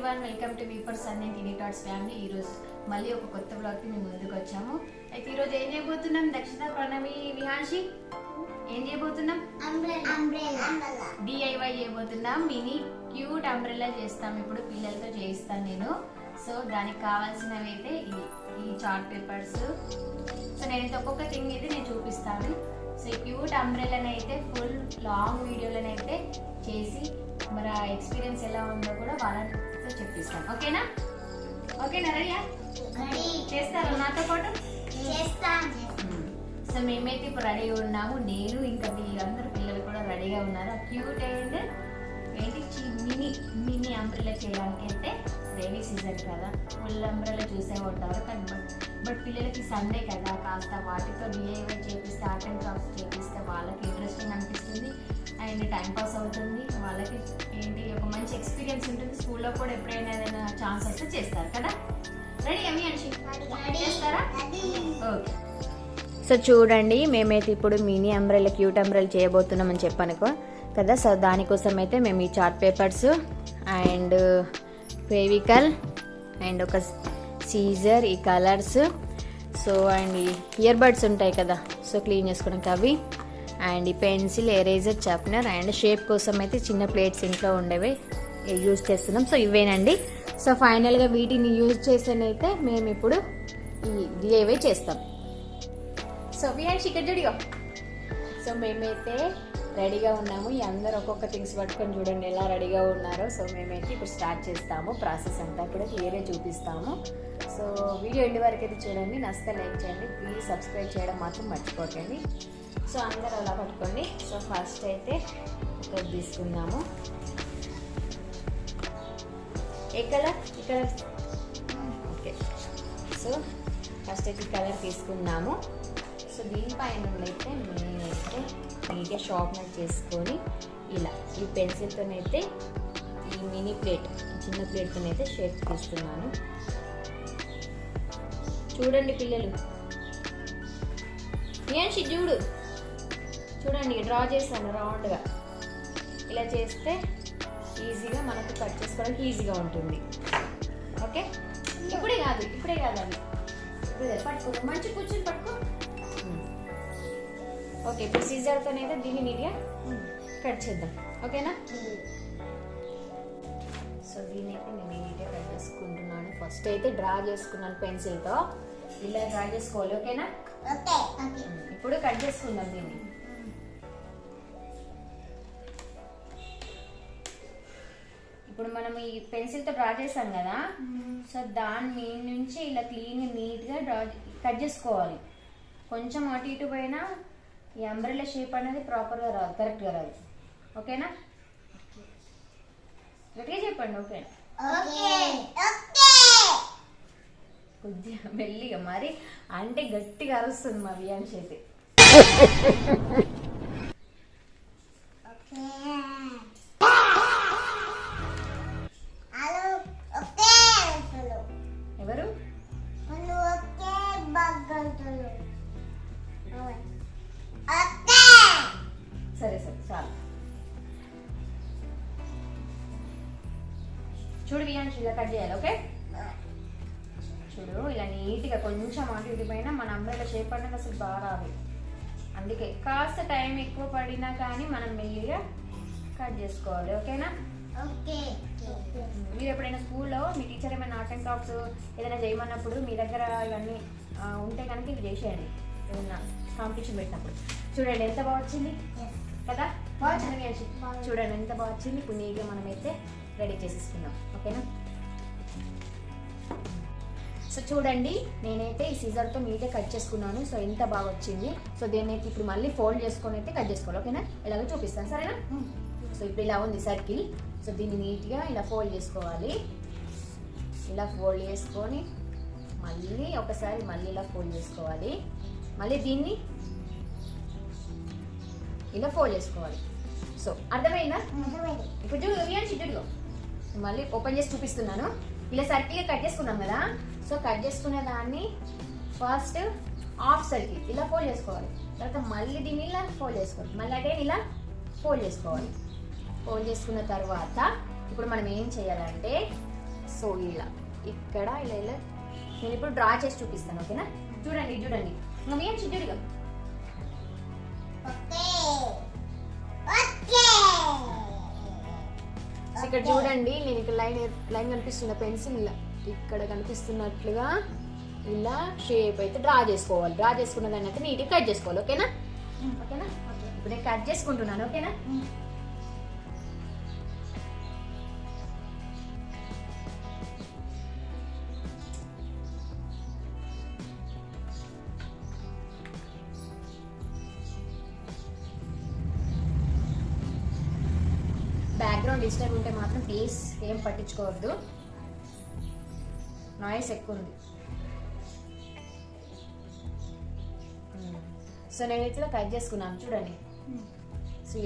Everyone, welcome to weeper son and teeny tots family. ఈరోజు మళ్ళీ ఒక కొత్త బ్లాగ్కి మేము ముందుకు వచ్చాము. అయితే ఈరోజు ఏం చేయబోతున్నాం? దక్షిణ, ప్రణవి, విహాన్షి ఏం చేయబోతున్నాం? DIY చేయబోతున్నాం. మినీ క్యూట్ అంబ్రెల్లా చేస్తాం. ఇప్పుడు పిల్లలతో చేయిస్తాను నేను. సో దానికి కావాల్సినవి అయితే ఈ చార్ట్ పేపర్స్. సో నేను ఒక్కొక్క థింగ్ అయితే నేను చూపిస్తాను. సో ఈ క్యూట్ అంబ్రెల్లాని అయితే ఫుల్ లాంగ్ వీడియోలనైతే చేసి మరి ఆ ఎక్స్పీరియన్స్ ఎలా ఉందో కూడా వాళ్ళతో చెప్పిస్తాం. ఓకేనా? రెడీయా? చేస్తారా నాతో పాటు? సో మేమైతే ఇప్పుడు రెడీగా ఉన్నాము. నేను ఇంకా వీళ్ళందరూ పిల్లలు కూడా రెడీగా ఉన్నారు. ఆ క్యూట్ అండ్ మినీ అంబ్రెల్లా చేయడానికి అయితే రైనీ సీజన్ కదా, ఫుల్ అంబ్రెల్లా చూసే ఉంటారు. కానీ బట్ పిల్లలకి సండే కదా, కాస్త వాటితో DIY చేపిస్తే, ఆర్ట్ అండ్ క్రాఫ్ట్స్ చేపిస్తే వాళ్ళకి ఇంట్రెస్టింగ్ అనిపిస్తుంది అండ్ టైం పాస్ అవుతుంది. వాళ్ళకి ఒక మంచి ఎక్స్పీరియన్స్ ఉంటుంది. స్కూల్లో కూడా ఎప్పుడైనా ఏదైనా ఛాన్స్ వస్తే చేస్తారు కదా. రెడీ అమ్మి అనిషి చేస్తారా? ఓకే. సో చూడండి, మేమైతే ఇప్పుడు మినీ అంబ్రెల్లా క్యూట్ అంబ్రెల్లా చేయబోతున్నామని చెప్పాను కదా. సో దానికోసం అయితే మేము ఈ chart papers and Fevicol and ఒక సీజర్, ఈ కలర్స్, సో అండ్ ఈ ఇయర్ బడ్స్ ఉంటాయి కదా, సో క్లీన్ చేసుకోవడానికి అవి, అండ్ ఈ pencil, eraser, sharpener and shape కోసం అయితే చిన్న ప్లేట్స్ ఇంట్లో ఉండేవి యూజ్ చేస్తున్నాం. సో ఇవేనండి. సో ఫైనల్గా వీటిని యూజ్ చేసేనైతే మేము ఇప్పుడు ఈ DIY చేస్తాం. So we are chicken Zudio. సో మేమైతే రెడీగా ఉన్నాము. ఈ అందరూ ఒక్కొక్క థింగ్స్ పట్టుకొని చూడండి ఎలా రెడీగా ఉన్నారో. సో మేమైతే ఇప్పుడు స్టార్ట్ చేస్తాము. ప్రాసెస్ అంతా కూడా క్లియర్గా చూపిస్తాము. సో వీడియో ఎండ్ వరకు అయితే చూడండి. నచ్చితే లైక్ చేయండి, ప్లీజ్ సబ్స్క్రైబ్ చేయడం మాత్రం మర్చిపోకండి. సో అందరూ అలా పట్టుకోండి. సో ఫస్ట్ అయితే ఇక్కడ తీసుకుందాము. ఏ కలర్? ఈ కలర్. ఓకే. సో ఫస్ట్ అయితే ఈ కలర్ తీసుకుందాము. సో దీనిపైన అయితే నేనైతే నీట్గా షార్ప్నర్ చేసుకొని ఇలా ఈ పెన్సిల్తోనైతే ఈ మినీ ప్లేట్, చిన్న ప్లేట్తోనైతే షేప్ తీస్తున్నాను. చూడండి పిల్లలు, ఏంటి చూడండి డ్రా చేశాను రౌండ్గా. ఇలా చేస్తే ఈజీగా మనకు కట్ చేసుకోవడానికి ఈజీగా ఉంటుంది. ఓకే. ఇప్పుడే కాదు అది పట్టుకో, మంచి కూర్చొని పట్టుకో. ఓకే. ఇప్పుడు సీజర్తోనైతే దీన్ని నీట్గా కట్ చేద్దాం. ఓకేనా? సో దీన్ని అయితే నేను నీట్గా కట్ చేసుకుంటున్నాను. ఫస్ట్ అయితే డ్రా చేసుకున్నాను పెన్సిల్తో. ఇలా డ్రా చేసుకోవాలి. ఓకేనా? ఇప్పుడు కట్ చేసుకుందాం దీన్ని. ఇప్పుడు మనం ఈ పెన్సిల్తో డ్రా చేసాం కదా, సో దాని నుంచి ఇలా క్లీన్గా నీట్గా కట్ చేసుకోవాలి. కొంచెం అటు ఇటు పోయినా ఈ అంబ్రెల్లా షేప్ అనేది ప్రాపర్గా రాదు, కరెక్ట్గా రాదు. ఓకేనా? గట్టిగా చెప్పండి. ఓకేనా? కొద్దిగా మెల్లిగా, మరి అంటే గట్టిగా అరుస్తుంది మా వియాన్షి అయితే. ఎవరు? సరే చాలు. చూడు వియాన్షి, ఇలా కట్ చేయాలి. ఓకే. చూడు ఇలా నీట్గా కొంచెం అటు ఇటు పైన మన అంబ్రెల్లా షేప్ అనేది అసలు బాగా రాదు. అందుకే కాస్త టైం ఎక్కువ పడినా కానీ మనం మెల్లిగా కట్ చేసుకోవాలి. ఓకేనా? మీరు ఎప్పుడైనా స్కూల్లో మీ టీచర్ ఏమైనా ఆర్ట్ అండ్ క్రాఫ్ట్స్ ఏదైనా చేయమన్నప్పుడు మీ దగ్గర ఇవన్నీ ఉంటే కనుక ఇవి చేసేయండి. ఏదైనా కాంపిటీషన్ పెట్టినప్పుడు. చూడండి ఎంత బాగా వచ్చింది కదా. చూడండి ఎంత బాగా వచ్చింది. ఇప్పుడు నీట్గా మనమైతే రెడీ చేసేసుకుందాం. ఓకేనా? సో చూడండి, నేనైతే ఈ సీజర్తో నీట్గా కట్ చేసుకున్నాను. సో ఎంత బాగా వచ్చింది. సో దీన్ని అయితే ఇప్పుడు మళ్ళీ ఫోల్డ్ చేసుకొని అయితే కట్ చేసుకోవాలి. ఓకేనా? ఇలాగ చూపిస్తాను. సరేనా? సో ఇప్పుడు ఇలా ఉంది సర్కిల్. సో దీన్ని నీట్గా ఇలా ఫోల్డ్ చేసుకోవాలి. ఇలా ఫోల్డ్ చేసుకొని మళ్ళీ ఒకసారి మళ్ళీ ఇలా ఫోల్డ్ చేసుకోవాలి. మళ్ళీ దీన్ని ఇలా ఫోల్డ్ చేసుకోవాలి. సో అర్థమైందా? ఇప్పుడు చూడు, మళ్ళీ ఓపెన్ చేసి చూపిస్తున్నాను. ఇలా సర్కిల్గా కట్ చేసుకున్నాం కదా. సో కట్ చేసుకునే దాన్ని ఫస్ట్ హాఫ్ సర్కిల్ ఇలా ఫోల్డ్ చేసుకోవాలి. తర్వాత మళ్ళీ దీన్ని ఇలా ఫోల్డ్ చేసుకోవాలి. మళ్ళీ అగైన్ ఇలా ఫోల్డ్ చేసుకోవాలి. ఫోల్డ్ చేసుకున్న తర్వాత ఇప్పుడు మనం ఏం చేయాలంటే సో ఇలా ఇక్కడ ఇలా ఇలా నేను ఇప్పుడు డ్రా చేసి చూపిస్తాను. ఓకేనా? చూడండి చూడండి మమ్మీ అని చూడుగా. ఇక్కడ చూడండి నేను ఇక్కడ లైన్ కనిపిస్తున్న పెన్సిల్ ఇక్కడ కనిపిస్తున్నట్లుగా ఇలా షేప్ అయితే డ్రా చేసుకోవాలి. డ్రా చేసుకున్న దాన్ని అయితే నీట్గా కట్ చేసుకోవాలి. ఓకేనా? ఓకేనా? ఇప్పుడు నేను కట్ చేసుకుంటున్నాను. ఓకేనా? బ్యాక్గ్రౌండ్ డిస్టర్బ్ ఉంటే మాత్రం ప్లీజ్ ఏం పట్టించుకోవద్దు, నాయిస్ ఎక్కువ ఉంది. సో నేనైతే ఇలా కట్ చేసుకున్నాను చూడండి. సో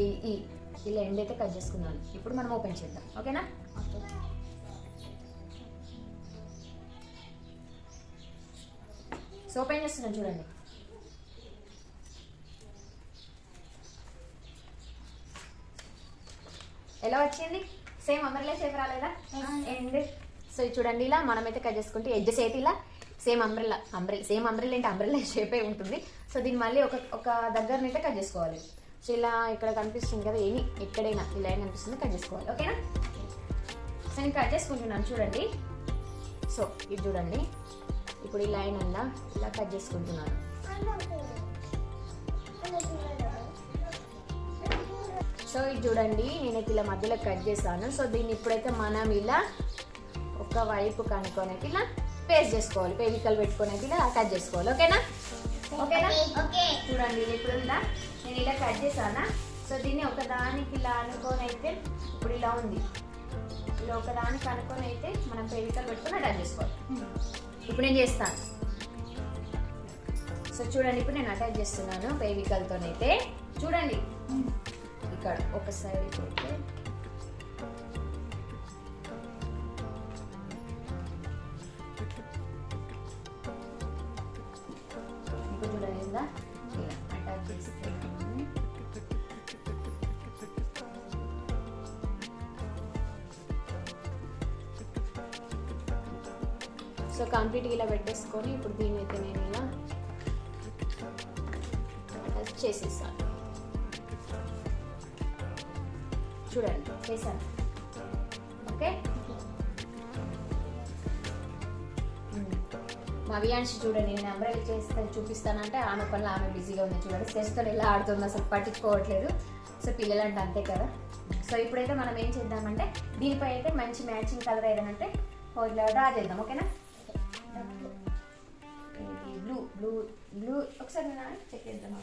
ఇలా ఎండ్ అయితే కట్ చేసుకున్నాను. ఇప్పుడు మనం ఓపెన్ చేద్దాం. ఓకేనా? సో ఓపెన్ చేస్తున్నాను చూడండి. ఎలా వచ్చింది? సేమ్ అంబ్రెల్లా షేప్ రాలేదా? ఎండ్ సో చూడండి ఇలా మనమైతే కట్ చేసుకుంటే ఎడ్జెస్ అయితే ఇలా సేమ్ అంబ్రెల్లా ఏంటి అంబ్రెల్లా షేపే ఉంటుంది. సో దీన్ని మళ్ళీ ఒక దగ్గరనైతే కట్ చేసుకోవాలి. సో ఇలా ఇక్కడ కనిపిస్తుంది కదా, ఎక్కడైనా ఈ లైన్ కనిపిస్తుంది కట్ చేసుకోవాలి. ఓకేనా? సో నేను కట్ చేసుకుంటున్నాను చూడండి. సో ఇది చూడండి, ఇప్పుడు ఈ లైన్ అలా ఇలా కట్ చేసుకుంటున్నాను. సో ఇది చూడండి నేనైతే ఇలా మధ్యలో కట్ చేస్తాను. సో దీన్ని ఇప్పుడైతే మనం ఇలా ఒక వైపు కనుక్కొని అయితే ఇలా పేస్ట్ చేసుకోవాలి. పేవికల్ పెట్టుకొని అయితే ఇలా కట్ చేసుకోవాలి. ఓకేనా? ఓకేనా? ఓకే. చూడండి ఇప్పుడు ఇలా నేను ఇలా కట్ చేశానా. సో దీన్ని ఒకదానికి ఇలా అనుకొని అయితే ఇప్పుడు ఇలా ఉంది, ఇలా ఒకదానికి అనుకొని అయితే మనం పేవికల్ పెట్టుకొని అటాచ్ చేసుకోవాలి. ఇప్పుడు నేను చేస్తాను. సో చూడండి ఇప్పుడు నేను అటాచ్ చేస్తున్నాను పేవికల్తోనైతే. చూడండి ఇక్కడ ఒక సైడ్ పెట్టి ఇప్పుడు చూడండి ఇలా అటాచ్ చేస్తున్నాను. సో కంప్లీట్గా ఇలా పెట్టేసుకొని ఇప్పుడు దీన్ని అయితే నేను ఇలా అటాచ్ చేసేసాను. చూడండి చేశాను. ఓకే. మా వియాన్షి చూడండి నేను అంబ్రెల్లా చేస్తే చూపిస్తానంటే ఆమె పనులు ఆమె బిజీగా ఉంది. చూడండి స్కెచ్తో ఎలా ఆడుతుందో అసలు పట్టించుకోవట్లేదు. సో పిల్లలు అంటే అంతే కదా. సో ఇప్పుడైతే మనం ఏం చేద్దామంటే దీనిపై అయితే మంచి మ్యాచింగ్ కలర్ ఏదనంటే ఇలా డ్రా చేద్దాం. ఓకేనా? బ్లూ బ్లూ బ్లూ ఒకసారి చెక్ చేద్దాం.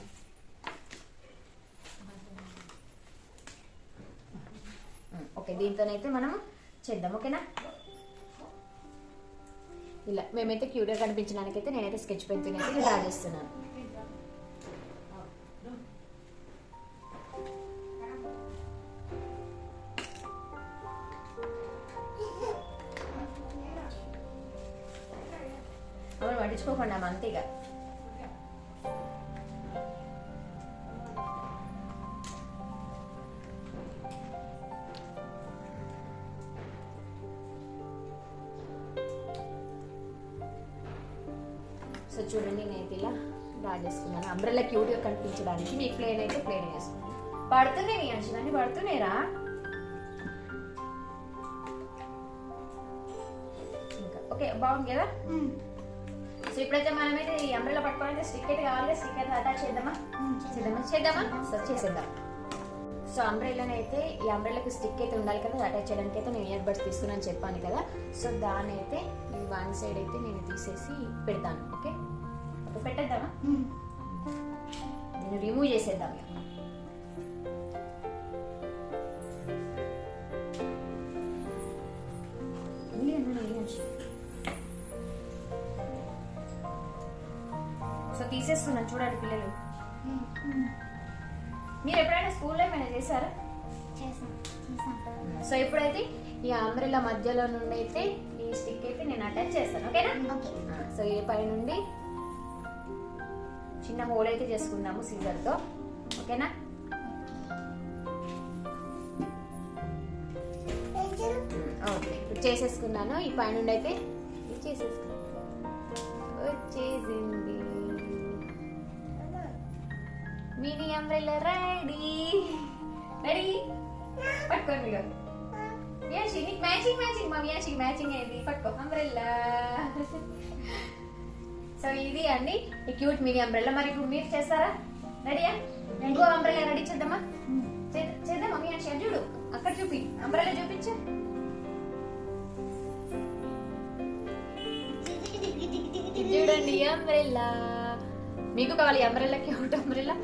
ఓకే దీంతోనైతే మనం చేద్దాం. ఓకేనా? ఇలా మేమైతే క్యూట్గా కనిపించడానికైతే నేనైతే స్కెచ్ పెన్తో అయితే డ్రా చేస్తున్నాను. అవును పట్టించుకోకుండా అంతేగా. సో చూడండి నేనైతే ఇలా డ్రా చేసుకున్నాను అంబ్రెల్లా క్యూట్గా కనిపించడానికి. మీకు ప్లేన్ అయితే ప్లేన్ వేసుకున్నాను. పడుతున్నాయి మీ అంచులన్నీ పడుతున్నాయిరా. ఇంకా ఓకే బాగుంది కదా. సో ఇప్పుడైతే మనమైతే ఈ అంబ్రెల్లా పట్టుకోవాలంటే స్టిక్ అయితే కావాలి. స్టిక్ అయితే అటాచ్ చేద్దామా? చేద్దామా. సో చేసేద్దాం. సో అంబ్రెల్లాని అయితే ఈ అంబ్రెల్లాకి స్టిక్ అయితే ఉండాలి కదా, అటాచ్ చేయడానికి అయితే నేను ఇయర్ బడ్స్ తీసుకున్నాను చెప్పాను కదా. సో దాన్ని అయితే ఈ వన్ సైడ్ అయితే నేను తీసేసి పెడతాను. ఓకే ఓకే పెట్టేద్దామా? నేను రిమూవ్ చేసేద్దాం. సో తీసేస్తున్నాను చూడండి పిల్లలు. మీరు ఎప్పుడైనా స్కూల్లో ఏమైనా చేశారా? సో ఇప్పుడైతే ఈ అంబ్రెల్లా మధ్యలో నుండి అయితే ఈ స్టిక్ అయితే నేను అటాచ్ చేస్తాను. ఓకేనా? సో ఈ పై నుండి చిన్న హోల్ అయితే చేసుకుందాము సీజర్తో. ఓకేనా? ఓకే ఇప్పుడు చేసేసుకున్నాను. ఈ పైన నుండి అయితే ఇది చేసేసుకున్నాను. వచ్చేసింది మినీ అంబ్రెల్లా. రెడీ రెడీ పట్టుకోండి. వియాన్షి నీకు మ్యాచింగ్ మా వియాన్షికి మ్యాచింగ్ అయింది. పట్టుకో అంబ్రెల్లా. సో ఇది అండి ఈ క్యూట్ మినీ అంబ్రెల్లా. మరి ఇప్పుడు మీరు చేస్తారా? రెడీయా? ఇంకో అంబ్రెల్లా రెడీ చేద్దామా? చేద్దామా వియాన్షి? చూడు అక్కడ చూపి, అంబ్రెల్లా చూపించు. చూడండి అంబ్రెల్లా. మీకు కావాలి అంబ్రెల్లా, క్యూట్ అంబ్రెల్లా.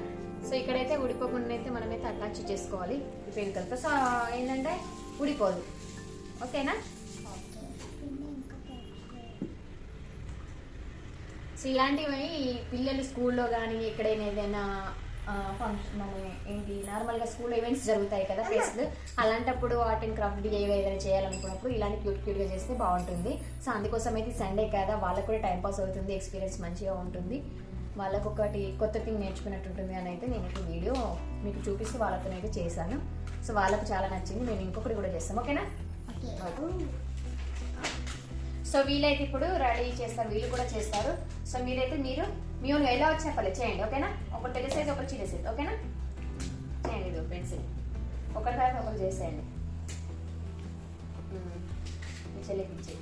సో ఇక్కడైతే ఊడిపోకుండా అయితే మనమైతే అటాచ్ చేసుకోవాలి ఈ పెన్కల్తో. సో ఏంటంటే ఊడిపోదు. ఓకేనా? సో ఇలాంటివి పిల్లలు స్కూల్లో కానీ ఎక్కడైనా ఏదైనా ఫంక్షన్ ఏంటి నార్మల్గా స్కూల్ ఈవెంట్స్ జరుగుతాయి కదా ఫెస్ట్, అలాంటప్పుడు ఆర్ట్ అండ్ క్రాఫ్ట్ డిఐవై ఏదైనా చేయాలనుకున్నప్పుడు ఇలాంటి క్యూట్గా చేస్తే బాగుంటుంది. సో అందుకోసం అయితే సండే కదా, వాళ్ళకు కూడా టైం పాస్ అవుతుంది, ఎక్స్పీరియన్స్ మంచిగా ఉంటుంది, వాళ్ళకు ఒకటి కొత్త థింగ్ నేర్చుకున్నట్టు ఉంటుంది అని అయితే నేను ఈ వీడియో మీకు చూపిస్తూ వాళ్ళతోనైతే చేశాను. సో వాళ్ళకు చాలా నచ్చింది. మేము ఇంకొకటి కూడా చేస్తాం. ఓకేనా? సో వీలైతే ఇప్పుడు రెడీ చేస్తారు, వీళ్ళు కూడా చేస్తారు. సో మీరైతే మీరు మీ ఎలా వచ్చినా పర్లేదు చేయండి. ఓకేనా? ఒక పెద్ద సైజ్ ఒక చిన్న సైజ్. ఓకేనా? చేయండి. ఇది పెన్సిల్ ఒకరి తర్వాత ఒకరు చేసేయండి. మీ చెల్లికి ఇచ్చేయి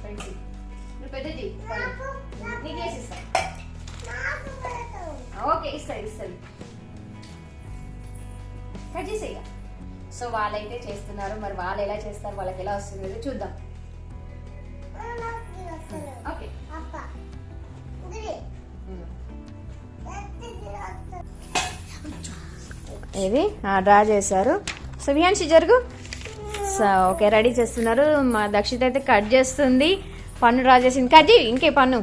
పెన్సిల్. నువ్వు పెద్దది నీకు వేసి ఇస్తాను. ఓకే ఇస్తుంది కట్ చేసేయ. సో వాళ్ళైతే చేస్తున్నారు. మరి వాళ్ళు ఎలా చేస్తారు, వాళ్ళకి ఎలా వస్తుంది చూద్దాం. ఓకే ఇది డ్రా చేశారు. సో వియాన్షి జరుగు. సో ఓకే రెడీ చేస్తున్నారు. మా దక్షిత అయితే కట్ చేస్తుంది. పన్ను డ్రా చేసింది. కట్ చేయి ఇంకే పన్ను.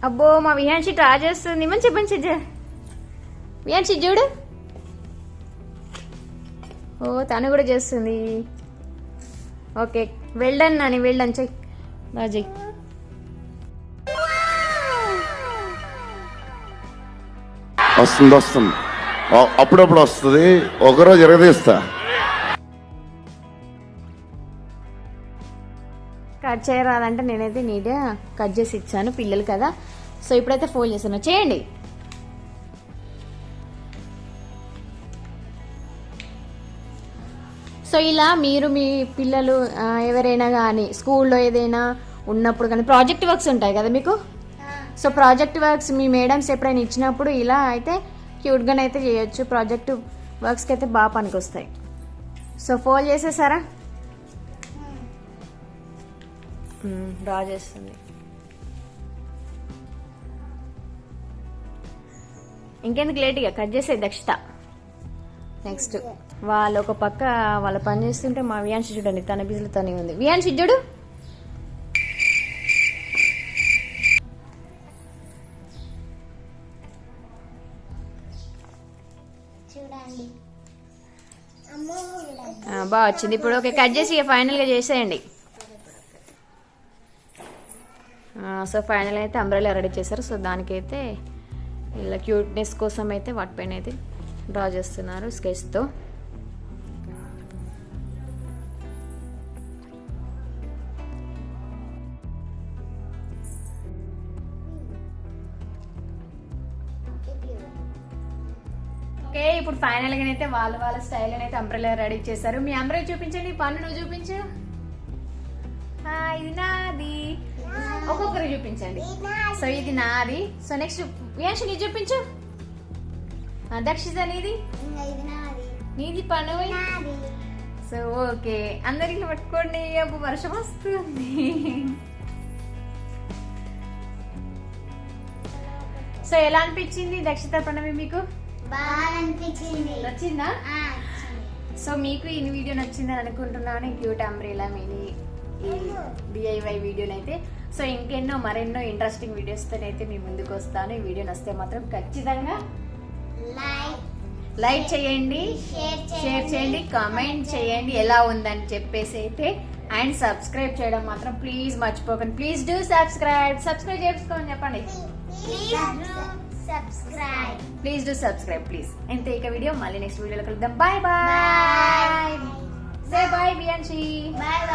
అబ్బో మా వియాన్షి డ్రా చేస్తుంది. మంచి వియాన్షి చూడు. ఓ తను కూడా చేస్తుంది. ఓకే వెల్డన్ నాని, వెల్డన్ చెయ్యి రాజయ్. వస్తుంది అప్పుడప్పుడు వస్తుంది, ఒకరోజు ఎరగదీస్తా. కట్ చేయరాదంటే నేనైతే నీట్గా కట్ చేసి ఇచ్చాను, పిల్లలు కదా. సో ఇప్పుడైతే ఫోల్డ్ చేస్తాను. చేయండి. సో ఇలా మీరు మీ పిల్లలు ఎవరైనా కానీ స్కూల్లో ఏదైనా ఉన్నప్పుడు కానీ ప్రాజెక్ట్ వర్క్స్ ఉంటాయి కదా మీకు. సో ప్రాజెక్ట్ వర్క్స్ మీ మేడమ్స్ ఎప్పుడైనా ఇచ్చినప్పుడు ఇలా అయితే క్యూట్గానైతే చేయొచ్చు. ప్రాజెక్ట్ వర్క్స్కి అయితే బాగా పనికొస్తాయి. So fold చేసేసారా? డ్రా చేస్తుంది. ఇంకెందుకు లేట్గా కట్ చేసే దక్షిత. నెక్స్ట్ వాళ్ళు ఒక పక్క వాళ్ళ పని చేస్తుంటే మా వియాన్షి చూడండి తన బిజీలో తనే ఉంది. వియాన్షి చూడు. బాగా వచ్చింది. ఇప్పుడు ఓకే కట్ చేసి ఫైనల్గా చేసేయండి. సో ఫైనల్ అయితే అంబ్రెల్లా రెడీ చేశారు. సో దానికైతే ఇలా క్యూట్నెస్ కోసం అయితే వాటిపైన అయితే డ్రా చేస్తున్నారు స్కెచ్తో. ఓకే ఇప్పుడు ఫైనల్గా అయితే వాళ్ళ స్టైల్ అయితే అంబ్రెల్లా రెడీ చేశారు. మీ అంబ్రెల్లా చూపించండి. పన్ను నువ్వు చూపించు. ఇది నాది. ఒక్కొక్కరు చూపించండి. సో ఇది నాది. సో నెక్స్ట్ వియాన్షి నీ చూపించు. దక్షిత నీది. నీది పన్ను. సో ఓకే అందరికి పట్టుకోండి. అప్పుడు వర్షం వస్తుంది. సో ఎలా అనిపించింది దక్షిత ప్రణవి మీకు? నచ్చిందా? సో మీకు ఈ వీడియో నచ్చిందని అనుకుంటున్నాను. క్యూట్ అంబ్రెల్లా మినీ ఈ డిఐవై వీడియోనైతే. సో ఇంకెన్నో మరెన్నో ఇంట్రెస్టింగ్ వీడియోస్తో అయితే మీ ముందుకు వస్తాను. ఈ వీడియో నచ్చితే మాత్రం ఖచ్చితంగా లైక్ చేయండి, షేర్ చేయండి, కామెంట్ చేయండి ఎలా ఉందని చెప్పేసి అయితే. అండ్ సబ్స్క్రైబ్ చేయడం మాత్రం ప్లీజ్ మర్చిపోకండి. ప్లీజ్ డూ సబ్స్క్రైబ్ చేసుకోమని చెప్పండి. Please do subscribe please. అంతే ఇక వీడియో మళ్ళీ నెక్స్ట్ వీడియోలో కలుద్దాం. Bye bye. నుంచి బాయ్